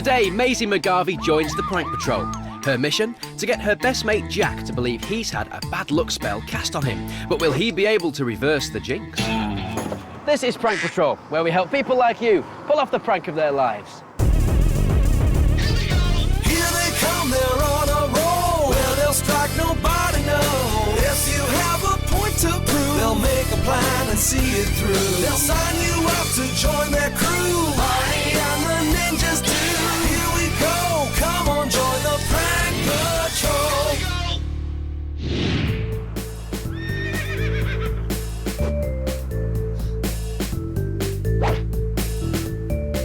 Today, Maisie McGarvey joins the Prank Patrol. Her mission? To get her best mate Jack to believe he's had a bad luck spell cast on him. But will he be able to reverse the jinx? This is Prank Patrol, where we help people like you pull off the prank of their lives. Here they come, they're on a roll. Well, they'll strike, nobody knows. If you have a point to prove, they'll make a plan and see it through. They'll sign you up to join their crew. Barney and the ninjas do. Here we go, come on, join the Prank Patrol.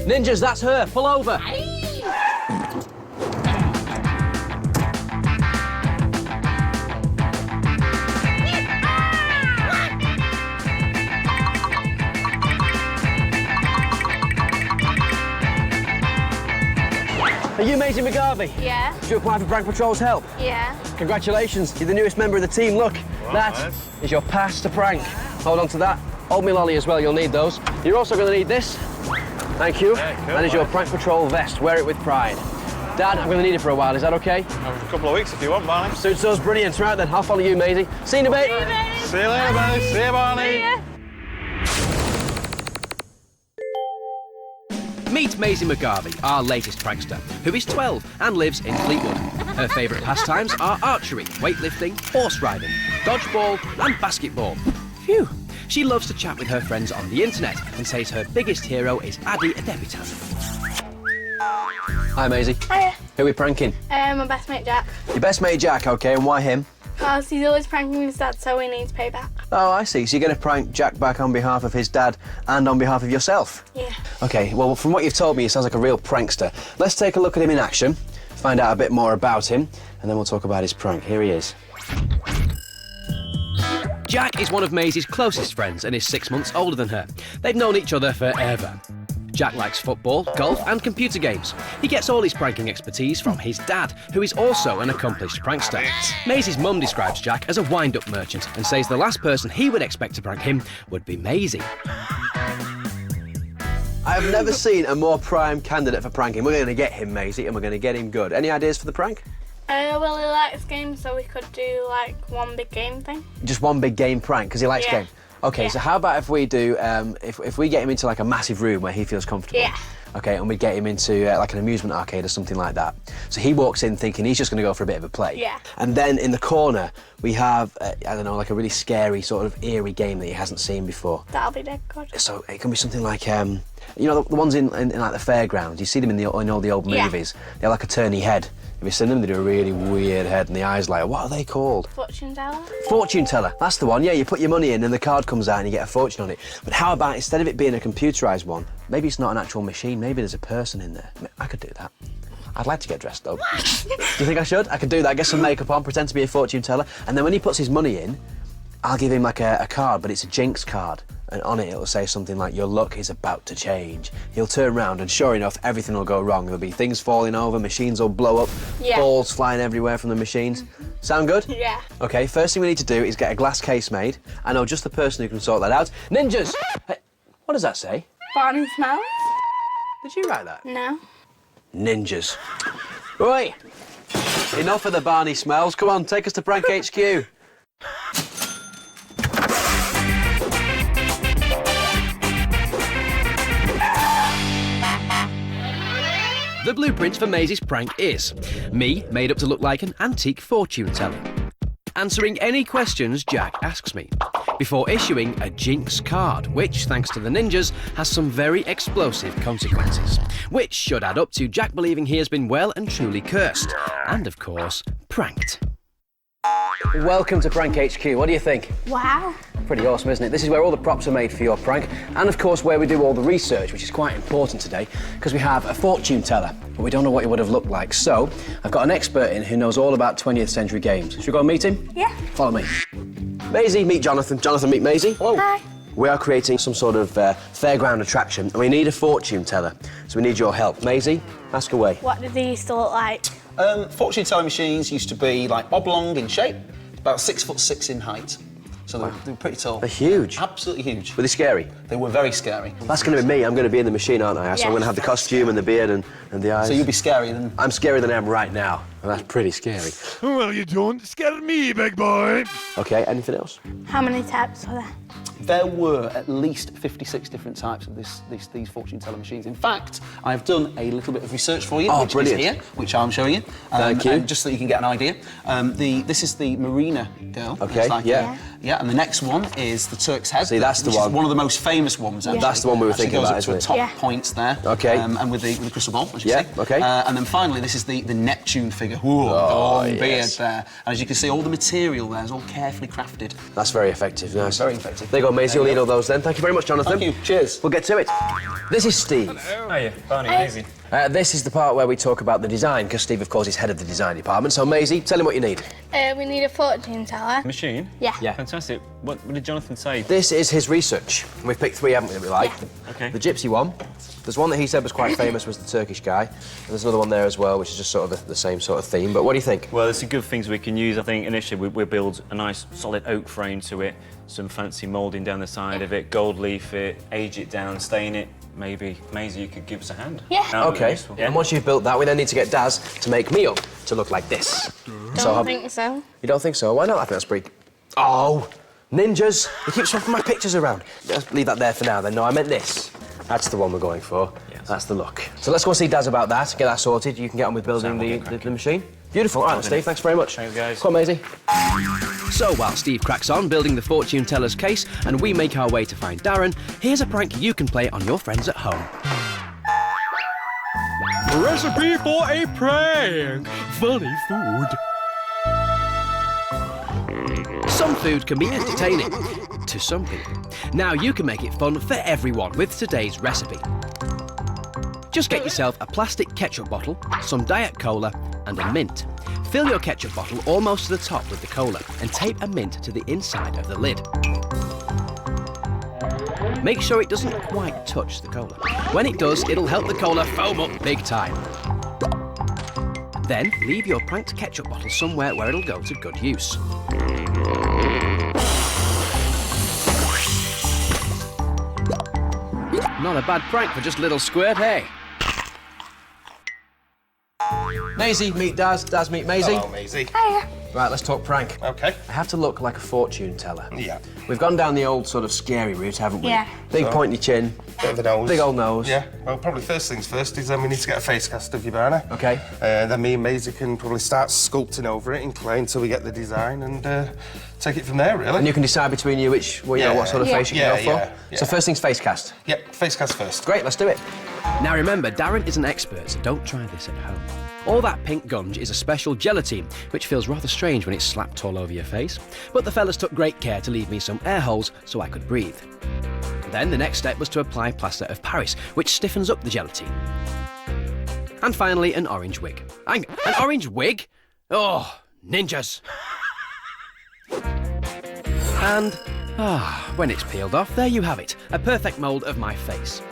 Ninjas, that's her. Pull over. Are you Maisie McGarvey? Yeah. Did you apply for Prank Patrol's help? Yeah. Congratulations, you're the newest member of the team. Look, that is your pass to prank. Hold on to that. Hold me lolly as well, you'll need those. You're also going to need this. Thank you. Yeah, cool, that is your Prank Patrol vest. Wear it with pride. Dad, I'm going to need it for a while. Is that okay? A couple of weeks if you want, Barney. Suits us. Brilliant. Right then, I'll follow you, Maisie. See you in a bit. See you later, Barney. See you, Barney. See ya. Meet Maisie McGarvey, our latest prankster, who is 12 and lives in Fleetwood. Her favourite pastimes are archery, weightlifting, horse riding, dodgeball and basketball. Phew. She loves to chat with her friends on the internet and says her biggest hero is Addy, a debutante. Hi, Maisie. Hiya. Who are we pranking? My best mate Jack. Your best mate Jack, OK, and why him? Because he's always pranking his dad, so he needs payback. Oh, I see. So you're going to prank Jack back on behalf of his dad and on behalf of yourself? Yeah. OK, well, from what you've told me, he sounds like a real prankster. Let's take a look at him in action, find out a bit more about him, and then we'll talk about his prank. Here he is. Jack is one of Maisie's closest friends and is 6 months older than her. They've known each other forever. Jack likes football, golf and computer games. He gets all his pranking expertise from his dad, who is also an accomplished prankster. Maisie's mum describes Jack as a wind-up merchant and says the last person he would expect to prank him would be Maisie. I have never seen a more prime candidate for pranking. We're going to get him, Maisie, and we're going to get him good. Any ideas for the prank? Well, he likes games, so we could do, like, one big game thing. Just one big game prank, because he likes games? OK, Yeah. so how about if we do, if we get him into, like, a massive room where he feels comfortable? Yeah. OK, and we get him into, like, an amusement arcade or something like that. So he walks in thinking he's just going to go for a bit of a play. Yeah. And then in the corner, we have, I don't know, like a really scary, sort of eerie game that he hasn't seen before. That'll be dead good. So it can be something like, you know, the ones in like, the fairgrounds. You see them in all the old movies. They have, like, a turny head. Have you seen them? They do a really weird head and the eyes like, what are they called? Fortune teller? Fortune teller, that's the one. Yeah, you put your money in and the card comes out and you get a fortune on it. But how about, instead of it being a computerised one, maybe it's not an actual machine, maybe there's a person in there. I could do that. I'd like to get dressed up. Do you think I should? I could do that, get some makeup on, pretend to be a fortune teller, and then when he puts his money in, I'll give him like a card, but it's a jinx card. And on it, it'll say something like, your luck is about to change. He'll turn around and sure enough, everything will go wrong. There'll be things falling over, machines will blow up, balls flying everywhere from the machines. Sound good? Yeah. OK, first thing we need to do is get a glass case made. I know just the person who can sort that out. Ninjas! Hey, what does that say? Barney smells? Did you write that? No. Ninjas. Right. Enough of the Barney smells. Come on, take us to Prank HQ. The blueprint for Maisie's prank is me made up to look like an antique fortune teller, answering any questions Jack asks me, before issuing a jinx card, which, thanks to the ninjas, has some very explosive consequences, which should add up to Jack believing he has been well and truly cursed, and of course, pranked. Welcome to Prank HQ. What do you think? Wow. Pretty awesome, isn't it? This is where all the props are made for your prank, and of course where we do all the research, which is quite important today, because we have a fortune teller, but we don't know what he would have looked like. So, I've got an expert in who knows all about 20th century games. Should we go and meet him? Yeah. Follow me. Maisie, meet Jonathan. Jonathan, meet Maisie. Hello. Hi. We are creating some sort of fairground attraction, and we need a fortune teller, so we need your help. Maisie, ask away. What did they used to look like? Fortune telling machines used to be like oblong in shape, about 6'6" in height. So they were pretty tall. They're huge. Absolutely huge. Were they scary? They were very scary. That's going to be me. I'm going to be in the machine, aren't I? So I'm going to have the costume and the beard and the eyes. So you'll be scarier than... I'm scarier than I am right now. And that's pretty scary. Well, you don't scare me, big boy. OK, anything else? How many types are there? There were at least 56 different types of these fortune teller machines. In fact, I've done a little bit of research for you, which brilliant. is here, which I'm showing you. Thank you. Just so you can get an idea. This is the Marina girl. OK, It's like yeah. Yeah, and the next one is the Turk's Head. See, that's the which one. Is one of the most famous ones. Actually. That's the one we were thinking about, Actually goes up to a top points there. OK. And with the crystal ball, as you see. OK. And then finally, this is the Neptune figure. Ooh, long beard there. And as you can see, all the material there is all carefully crafted. That's very effective. Nice. Very effective. There you go, Maisie. You'll need all those then. Thank you very much, Jonathan. Thank you. Cheers. We'll get to it. This is Steve. Hiya, Barney, Maisie. This is the part where we talk about the design, because Steve, of course, is head of the design department. So, Maisie, tell him what you need. We need a fortune teller. Machine? Yeah. Yeah. Fantastic. What did Jonathan say? This is his research. We've picked 3, haven't we, that we like? Yeah. OK. The gypsy one. There's one that he said was quite famous, was the Turkish guy. And there's another one there as well, which is just sort of the same sort of theme. But what do you think? Well, there's some good things we can use. I think initially we'll build a nice solid oak frame to it, some fancy moulding down the side of it, gold leaf it, age it down, stain it. Maybe, Maisie, you could give us a hand. Yeah. OK. Yeah. And once you've built that, we then need to get Daz to make me up to look like this. Don't think so. You don't think so? Why not? I think that's pretty... Oh! Ninjas! They keep swapping my pictures around. Let's leave that there for now then. No, I meant this. That's the one we're going for. Yes. That's the look. So let's go see Daz about that, get that sorted. You can get on with building the machine. Beautiful. All right, Steve, thanks very much. Thanks, guys. Come on, Maisie. So while Steve cracks on building the fortune teller's case and we make our way to find Darren, here's a prank you can play on your friends at home. Recipe for a prank. Funny food. Some food can be entertaining to some people. Now you can make it fun for everyone with today's recipe. Just get yourself a plastic ketchup bottle, some Diet Cola and a mint. Fill your ketchup bottle almost to the top with the cola and tape a mint to the inside of the lid. Make sure it doesn't quite touch the cola. When it does, it'll help the cola foam up big time. Then leave your pranked ketchup bottle somewhere where it'll go to good use. Not a bad prank for just a little squirt, hey? Maisie, meet Daz. Daz, meet Maisie. Hello, Maisie. Hiya. Right, let's talk prank. Okay. I have to look like a fortune teller. Yeah. We've gone down the old sort of scary route, haven't we? Yeah. Big pointy chin, Bit of the nose. big old nose. Yeah. Well, probably first things first is then we need to get a face cast of your Barney. Okay. Then me and Maisie can probably start sculpting over it in clay until we get the design and take it from there, really. And you can decide between you which, well, you know, what sort of Yeah. face you can go for. Yeah. So first things face cast. Yep, face cast first. Great, let's do it. Now remember, Darren is an expert, so don't try this at home. All that pink gunge is a special gelatine, which feels rather strange when it's slapped all over your face. But the fellas took great care to leave me some air holes so I could breathe. Then the next step was to apply plaster of Paris, which stiffens up the gelatine. And finally, an orange wig. An orange wig? Oh, ninjas! And, when it's peeled off, there you have it, a perfect mould of my face.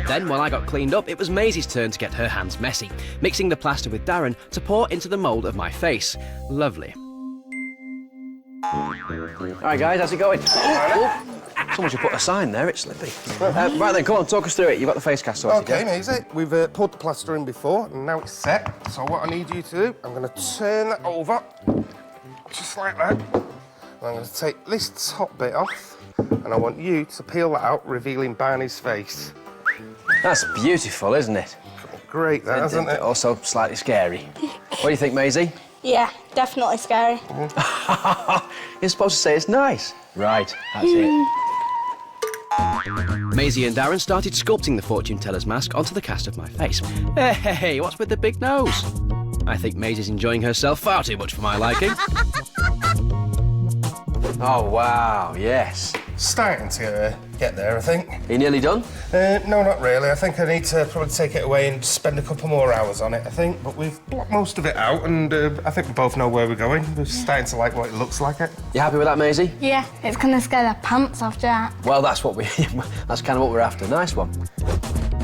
Then, while I got cleaned up, it was Maisie's turn to get her hands messy, mixing the plaster with Darren to pour into the mould of my face. Lovely. All right, guys, how's it going? Oh, someone should put a sign there, it's slippy. Right then, come on, talk us through it. You've got the face cast sorted. Okay, Maisie, we've poured the plaster in before and now it's set. So what I need you to do, I'm going to turn that over, just like that. And I'm going to take this top bit off and I want you to peel that out, revealing Barney's face. That's beautiful, isn't it? Great, that, isn't it? Also slightly scary. What do you think, Maisie? Yeah, definitely scary. You're supposed to say it's nice. Right, that's it. Maisie and Darren started sculpting the fortune teller's mask onto the cast of my face. Hey, what's with the big nose? I think Maisie's enjoying herself far too much for my liking. Oh, wow, yes. Starting to get there, I think. Are you nearly done? No, not really. I think I need to probably take it away and spend a couple more hours on it, I think. But we've blocked most of it out and I think we both know where we're going. We're starting to like what it looks like. You happy with that, Maisie? Yeah, it's gonna scare the pants off Jack. Well, that's kind of what we're after. Nice one.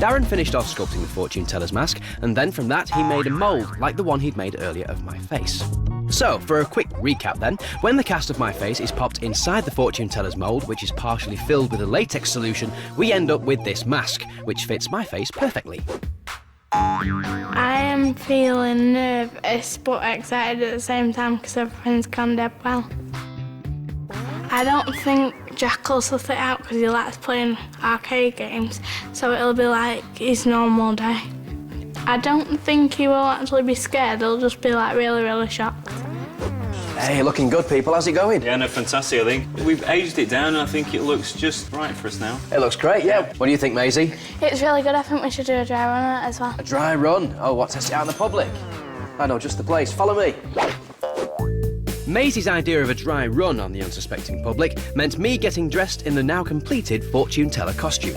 Darren finished off sculpting the fortune teller's mask, and then from that he made a mould like the one he'd made earlier of my face. So, for a quick recap then, when the cast of my face is popped inside the fortune teller's mould, which is partially filled with a latex solution, we end up with this mask, which fits my face perfectly. I am feeling nervous but excited at the same time because everything's gone dead well. I don't think Jack will sort it out because he likes playing arcade games, so it'll be like his normal day. I don't think he will actually be scared, he'll just be like really, really shocked. Hey, looking good, people. How's it going? Yeah, no, fantastic, I think. We've aged it down and I think it looks just right for us now. It looks great, yeah. What do you think, Maisie? It's really good, I think we should do a dry run on it as well. A dry run? Oh, what, test it out in the public? I know just the place. Follow me. Maisie's idea of a dry run on the unsuspecting public meant me getting dressed in the now completed fortune teller costume.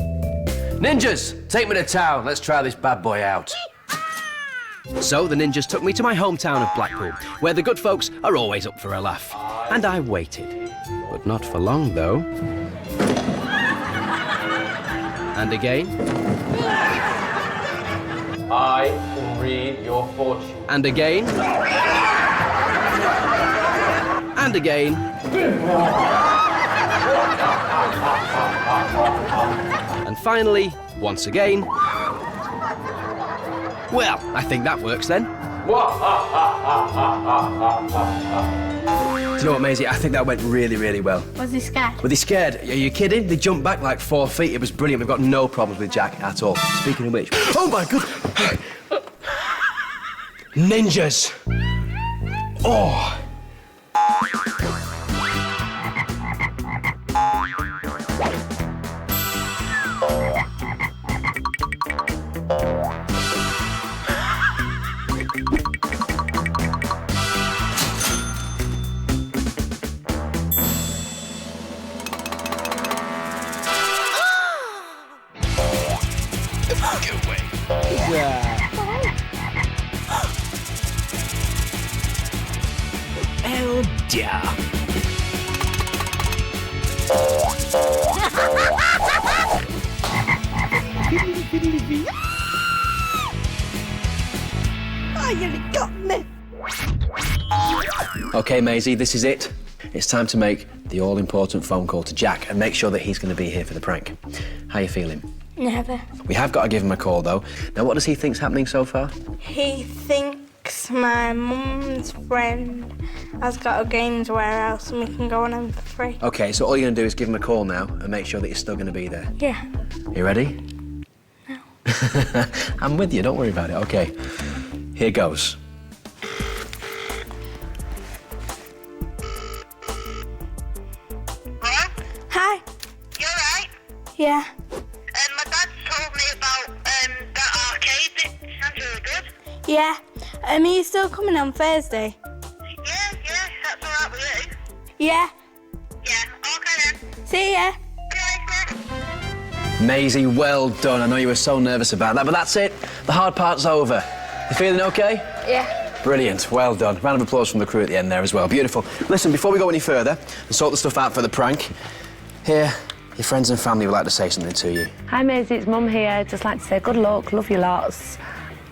Ninjas, take me to town. Let's try this bad boy out. So the ninjas took me to my hometown of Blackpool, where the good folks are always up for a laugh. And I waited. But not for long, though. And again. I can read your fortune. And again. And again. And finally, once again. Well, I think that works then. Do you know what, Maisie? I think that went really, really well. Was he scared? Was he scared? Are you kidding? They jumped back like 4 feet. It was brilliant. We've got no problems with Jack at all. Speaking of which... Oh, my God! Ninjas! Oh! Oh dear. Oh, you got me. OK, Maisie, this is it. It's time to make the all-important phone call to Jack and make sure that he's going to be here for the prank. How you feeling? Never. We have got to give him a call, though. Now, what does he think's happening so far? He thinks my mum's friend has got a games warehouse and we can go on them for free. OK, so all you're going to do is give him a call now and make sure that he's still going to be there. Yeah. You ready? No. I'm with you, don't worry about it. OK, here goes. Hi. You alright? Yeah. My dad told me about that arcade bit. Sounds really good. Yeah. Are you still coming on Thursday? Yeah, that's alright with you. Yeah. Yeah, okay then. See ya. See you later. Maisie, well done. I know you were so nervous about that, but that's it. The hard part's over. You feeling OK? Yeah. Brilliant, well done. Round of applause from the crew at the end there as well. Beautiful. Listen, before we go any further and sort the stuff out for the prank, here, your friends and family would like to say something to you. Hi Maisie, it's Mum here. Just like to say good luck, love you lots,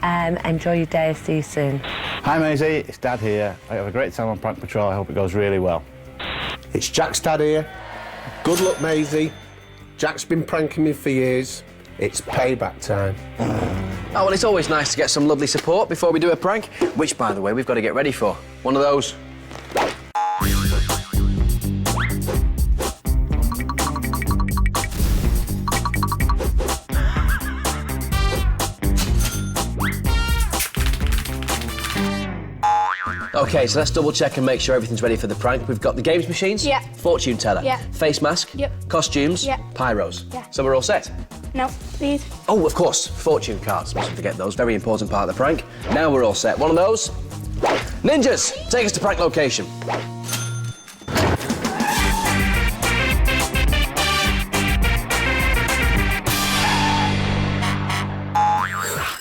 enjoy your day, see you soon. Hi Maisie, it's Dad here. I have a great time on Prank Patrol, I hope it goes really well. It's Jack's dad here. Good luck, Maisie. Jack's been pranking me for years. It's payback time. Oh, well, it's always nice to get some lovely support before we do a prank, which, by the way, we've got to get ready for. One of those. OK, so let's double check and make sure everything's ready for the prank. We've got the games machines. Yeah. Fortune teller. Yeah. Face mask. Yep. Costumes. Yeah. Pyros. Yeah. So we're all set. No, please. Oh, of course, fortune cards. Mustn't forget those. Very important part of the prank. Now we're all set. One of those. Ninjas, take us to prank location.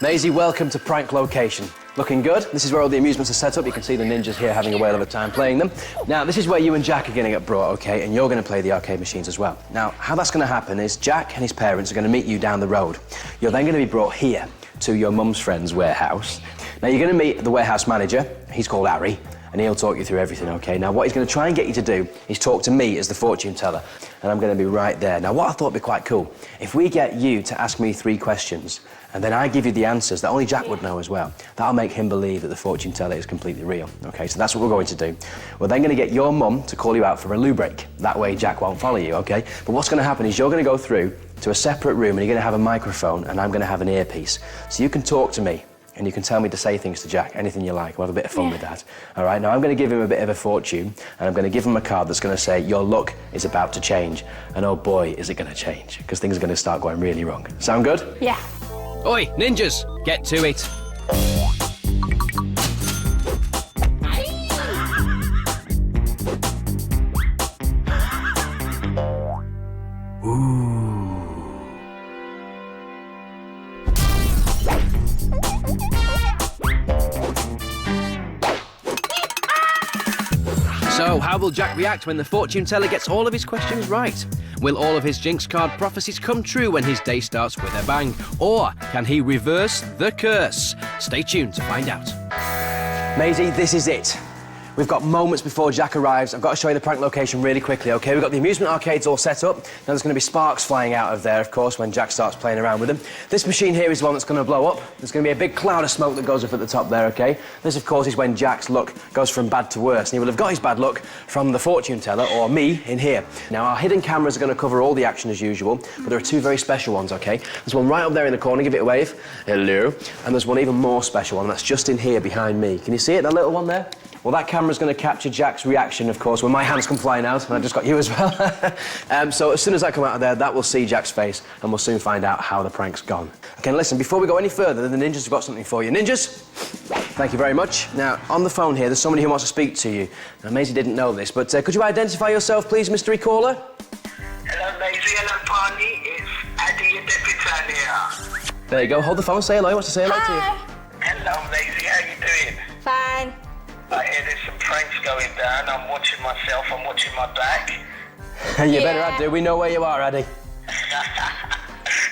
Maisie, welcome to prank location. Looking good? This is where all the amusements are set up. You can see the ninjas here having a whale of a time playing them. Now, this is where you and Jack are going to get brought, OK? And you're going to play the arcade machines as well. Now, how that's going to happen is Jack and his parents are going to meet you down the road. You're then going to be brought here to your mum's friend's warehouse. Now, you're going to meet the warehouse manager. He's called Harry. and he'll talk you through everything, OK? Now, what he's going to try and get you to do is talk to me as the fortune teller, and I'm going to be right there. Now, what I thought would be quite cool, if we get you to ask me 3 questions, and then I give you the answers that only Jack would know as well, that'll make him believe that the fortune teller is completely real, OK? So that's what we're going to do. We're then going to get your mum to call you out for a loo break. That way Jack won't follow you, OK? But what's going to happen is you're going to go through to a separate room and you're going to have a microphone and I'm going to have an earpiece. So you can talk to me and you can tell me to say things to Jack, anything you like. We'll have a bit of fun with that. All right, now I'm going to give him a bit of a fortune and I'm going to give him a card that's going to say, your luck is about to change. And oh boy, is it going to change, because things are going to start going really wrong. Sound good? Yeah. Oi, ninjas, get to it. So, how will Jack react when the fortune teller gets all of his questions right? Will all of his jinx card prophecies come true when his day starts with a bang? Or can he reverse the curse? Stay tuned to find out. Maisie, this is it. We've got moments before Jack arrives. I've got to show you the prank location really quickly, OK? We've got the amusement arcades all set up. Now there's going to be sparks flying out of there, of course, when Jack starts playing around with them. This machine here is the one that's going to blow up. There's going to be a big cloud of smoke that goes up at the top there, OK? This, of course, is when Jack's luck goes from bad to worse. And he will have got his bad luck from the fortune teller, or me, in here. Now, our hidden cameras are going to cover all the action as usual, but there are 2 very special ones, OK? There's one right up there in the corner. Give it a wave. Hello. And there's one even more special one, and that's just in here behind me. Can you see it, that little one there? Well, that camera's going to capture Jack's reaction, of course, when my hands come flying out, and I just got you as well. So as soon as I come out of there, that will see Jack's face, and we'll soon find out how the prank's gone. OK, listen, before we go any further, the ninjas have got something for you. Ninjas, thank you very much. Now, on the phone here, there's somebody who wants to speak to you. Now, Maisie didn't know this, but could you identify yourself, please, mystery caller? Hello, Maisie. Hello, Barney. It's Addy and Deputy here. There you go. Hold the phone. Say hello. He wants to say hello to you. Hello, Maisie. How you doing? Fine. I hear there's some pranks going down. I'm watching myself. I'm watching my back. You better, Addy. We know where you are, Addy.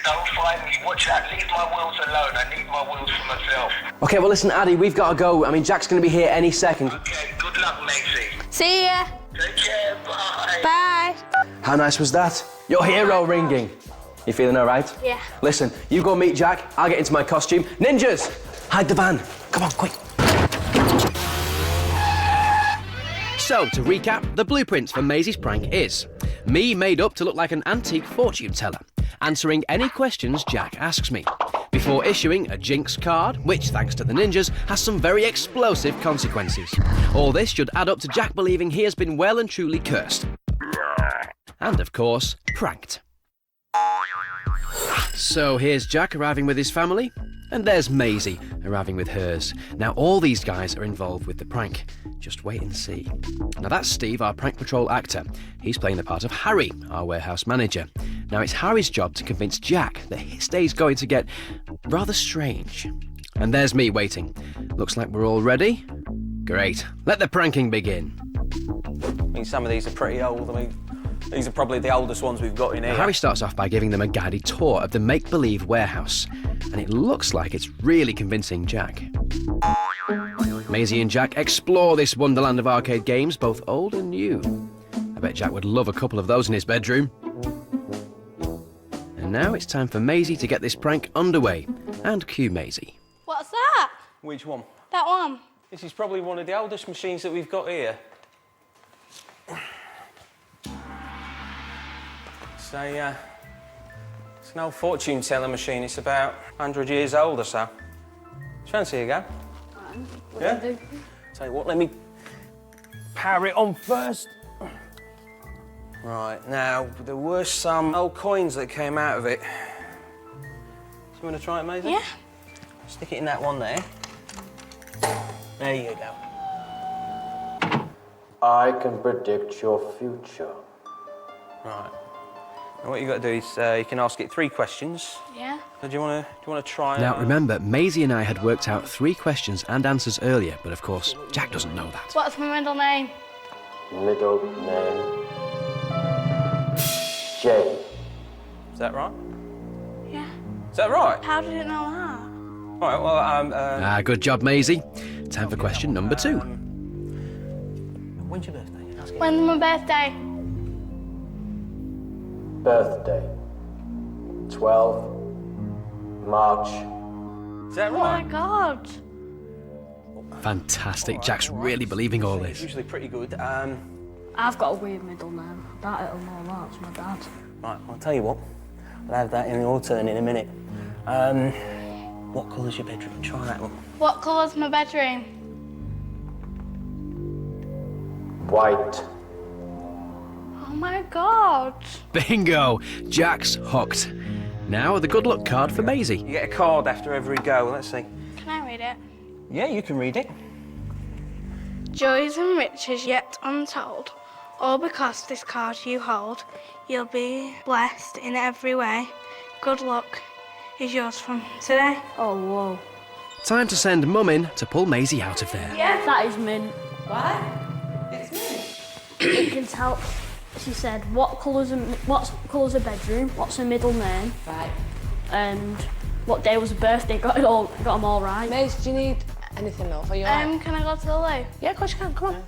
Don't find me. Watch out. Leave my wheels alone. I need my wheels for myself. OK, well, listen, Addy, we've got to go. I mean, Jack's going to be here any second. Okay, good luck, Maisie. See ya. Take care. Bye. Bye. How nice was that? Your hero ringing. You feeling all right? Yeah. Listen, you go meet Jack. I'll get into my costume. Ninjas, hide the van. Come on, quick. So, to recap, the blueprint for Maisie's prank is me made up to look like an antique fortune teller, answering any questions Jack asks me, before issuing a jinx card, which, thanks to the ninjas, has some very explosive consequences. All this should add up to Jack believing he has been well and truly cursed. And, of course, pranked. So here's Jack arriving with his family, and there's Maisie arriving with hers. Now all these guys are involved with the prank. Just wait and see. Now that's Steve, our prank patrol actor. He's playing the part of Harry, our warehouse manager. Now it's Harry's job to convince Jack that his day's going to get rather strange. And there's me waiting. Looks like we're all ready. Great. Let the pranking begin. I mean, some of these are pretty old. I mean, these are probably the oldest ones we've got in here. Harry starts off by giving them a guided tour of the make-believe warehouse, and it looks like it's really convincing Jack. Maisie and Jack explore this wonderland of arcade games, both old and new. I bet Jack would love a couple of those in his bedroom. And now it's time for Maisie to get this prank underway, and cue Maisie. What's that? Which one? That one. This is probably one of the oldest machines that we've got here. It's an old fortune teller machine. It's about 100 years old or so. Fancy a go? Yeah? Tell you what, let me power it on first. Right, now, there were some old coins that came out of it. Do you want to try it, Maisie? Yeah. Stick it in that one there. There you go. I can predict your future. Right. Now what you've got to do is you can ask it 3 questions. Yeah. So do you want to try? Now remember, Maisie and I had worked out 3 questions and answers earlier, but of course, Jack doesn't know that. What's my middle name? Middle name J. Is that right? Yeah. Is that right? How did it know that? All right. Well, Good job, Maisie. Time for question number 2. When's your birthday? Ask it. When's my birthday? Birthday. 12 March. Is that Oh right? my God. Fantastic. Jack's really believing all this. Usually pretty good. I've got a weird middle name. That'll know that. It's my dad. Right, I'll tell you what. I'll have that in your turn in a minute. What colour's your bedroom? Try that one. What colour's my bedroom? White. Oh my God. Bingo! Jack's hooked. Now the good luck card for Maisie. You get a card after every go. Let's see. Can I read it? Yeah, you can read it. Joys and riches yet untold, all because this card you hold. You'll be blessed in every way. Good luck is yours from today. Oh, whoa. Time to send Mum in to pull Maisie out of there. Yeah, that is mint. What? It's me. You can tell. She said, what colour's a bedroom? What's her middle name? Right. And what day was her birthday? Got them all right. Maze, do you need anything else? Are you alright? Can I go to the loo? Yeah, of course you can. Come on.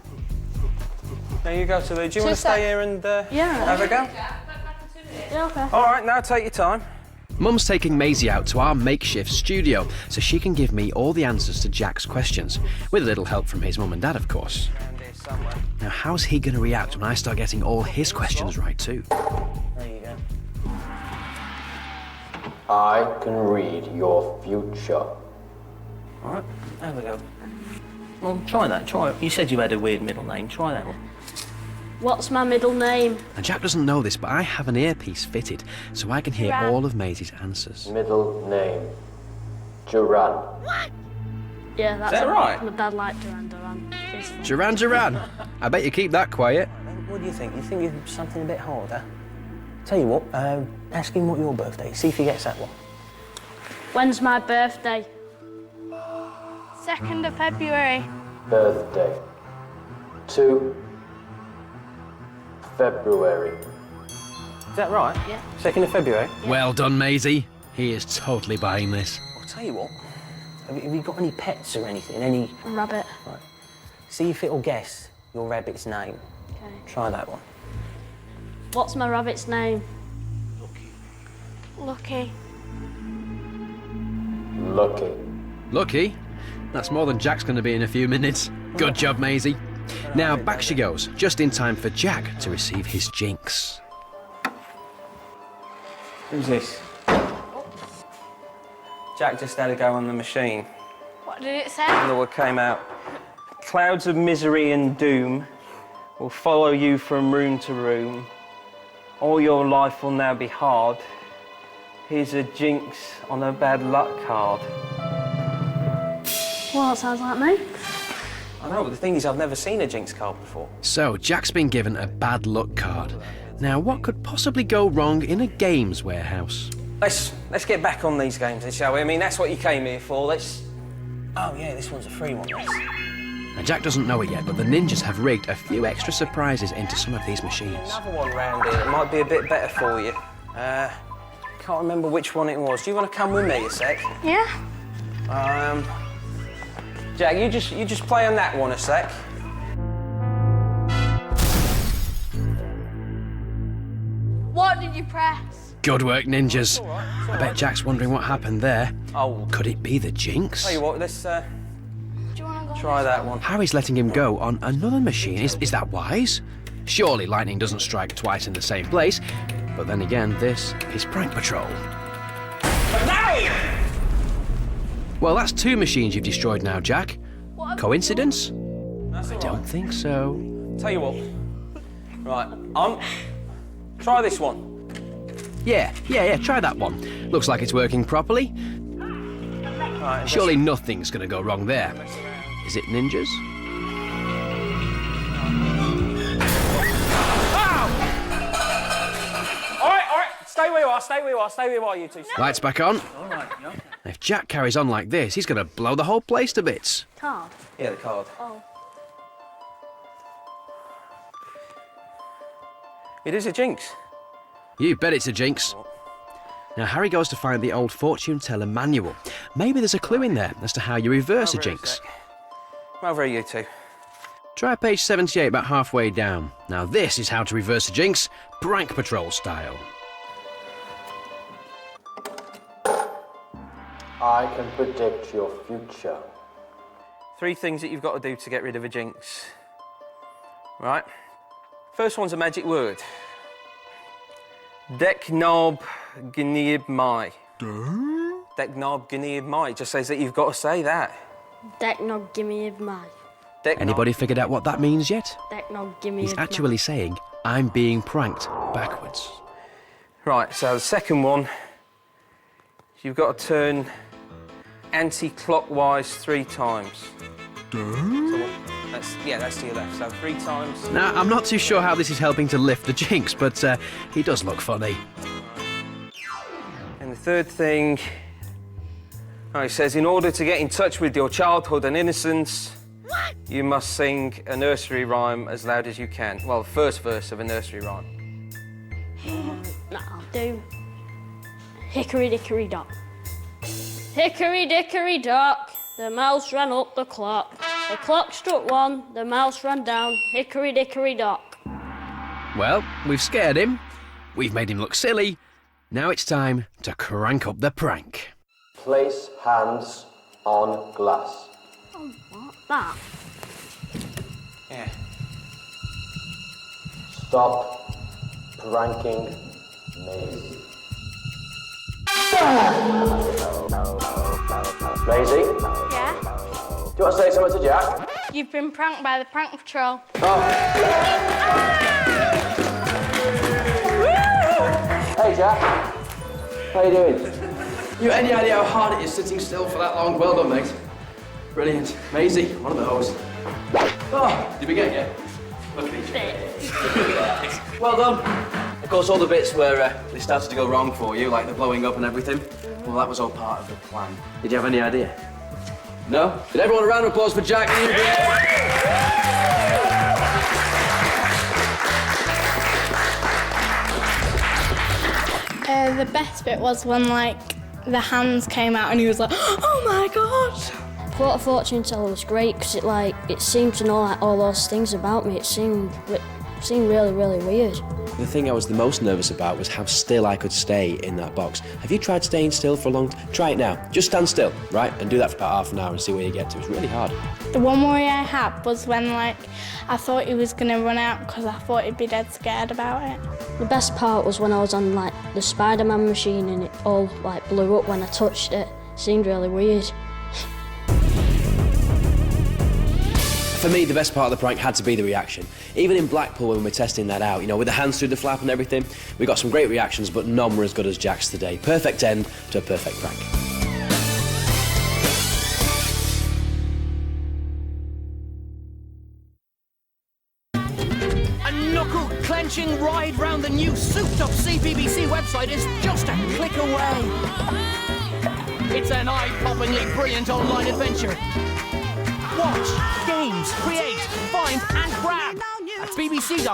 There you go, Tilly. Do you want to Two stay here and Yeah. have a go? Yeah, okay. All right, now take your time. Mum's taking Maisie out to our makeshift studio so she can give me all the answers to Jack's questions, with a little help from his mum and dad, of course. Around here somewhere. Now, how's he going to react when I start getting all his questions right too? There you go. I can read your future. All right, have a go. Well, try that. Try it. You said you had a weird middle name. Try that one. What's my middle name? And Jack doesn't know this, but I have an earpiece fitted so I can hear Duran. all of Maisie's answers. Middle name. Duran. Yeah, that's that it. right? My dad liked Duran. It's fine. Duran Duran! I bet you keep that quiet. What do you think? You think it's something a bit harder? Tell you what, ask him what your birthday is. See if he gets that one. When's my birthday? 2nd of February. Birthday. 2 February. Is that right? Yeah. 2nd of February? Well done, Maisie. He is totally buying this. I'll tell you what. Have you got any pets or anything? Any? A rabbit. Right. See if it'll guess your rabbit's name. Okay. Try that one. What's my rabbit's name? Lucky. Lucky. Lucky? That's more than Jack's going to be in a few minutes. Good job, Maisie. Now, back she goes, just in time for Jack to receive his jinx. Who's this? Jack just had a go on the machine. What did it say? And what came out. Clouds of misery and doom will follow you from room to room. All your life will now be hard. Here's a jinx on a bad luck card. Well, that sounds like me. I know, but the thing is, I've never seen a jinx card before. So, Jack's been given a bad luck card. Now, what could possibly go wrong in a games warehouse? Let's get back on these games, then, shall we? I mean, that's what you came here for. Let's. Oh yeah, this one's a free one. This. Now, Jack doesn't know it yet, but the ninjas have rigged a few extra surprises into some of these machines. Another one round here. It might be a bit better for you. Can't remember which one it was. Do you want to come with me a sec? Yeah. Jack, you just play on that one a sec. What did you press? Good work, ninjas. I bet Jack's wondering what happened there. Oh. Could it be the jinx? Tell you what, let's Do you want to go? try that one. Harry's letting him go on another machine. Is that wise? Surely lightning doesn't strike twice in the same place. But then again, this is Prank Patrol. Well, that's 2 machines you've destroyed now, Jack. Coincidence? I don't think so. Tell you what. Right, try this one. Yeah, try that one. Looks like it's working properly. Right, Surely nothing's gonna go wrong there. Is it, ninjas? All right. Stay where you are, you two. Lights back on. All right, yeah. If Jack carries on like this, he's gonna blow the whole place to bits. Card. Yeah, the card. Oh. It is a jinx. You bet it's a jinx. Now, Harry goes to find the old fortune teller manual. Maybe there's a clue in there as to how you reverse a jinx. Come over here, you two. Try page 78, about halfway down. Now this is how to reverse a jinx, Prank Patrol style. I can predict your future. 3 things that you've got to do to get rid of a jinx. Right? First one's a magic word. Deknob Gneib Mai. Deknob Gneib Mai. It just says that you've got to say that. Deknob Gneib Mai. Anybody figured out what that means yet? Deknob Gneib He's actually saying, I'm being pranked backwards. Right, so the second one, you've got to turn anti-clockwise 3 times. So that's to your left, so 3 times. Now, I'm not too sure how this is helping to lift the jinx, but he does look funny. And the third thing, it says, in order to get in touch with your childhood and innocence, you must sing a nursery rhyme as loud as you can. Well, the first verse of a nursery rhyme. I'll do Hickory Dickory Dock. Hickory Dickory Dock, the mouse ran up the clock. The clock struck 1, the mouse ran down. Hickory Dickory Dock. Well, we've scared him, we've made him look silly. Now it's time to crank up the prank. Place hands on glass. Oh, what? That? Yeah. Stop pranking Maisie. Maisie? Yeah? Do you want to say something to Jack? You've been pranked by the Prank Patrol. Hey, Jack. How you doing? You any idea how hard it is sitting still for that long? Well done, mate. Brilliant. Maisie, one of those. Oh, did we get you? Look at each. Well done. Of course, all the bits where they started to go wrong for you, like the blowing up and everything, well, that was all part of the plan. Did you have any idea? No? Did everyone a round of applause for Jack? The best bit was when, like, the hands came out and he was like, oh my god! Thought a fortune teller was great because it seemed to know all those things about me. It seemed really, really weird. The thing I was the most nervous about was how still I could stay in that box. Have you tried staying still for a long time? Try it now. Just stand still, right? And do that for about half an hour and see where you get to. It's really hard. The one worry I had was when, like, I thought he was going to run out because I thought he'd be dead scared about it. The best part was when I was on, like, the Spider-Man machine and it all, like, blew up when I touched it. It seemed really weird. For me, the best part of the prank had to be the reaction. Even in Blackpool, when we were testing that out, you know, with the hands through the flap and everything, we got some great reactions, but none were as good as Jack's today. Perfect end to a perfect prank. A knuckle-clenching ride round the new souped-up CBBC website is just a click away. It's an eye-poppingly brilliant online adventure. Watch, games, create, find and grab at bbc.co.uk/CBBC.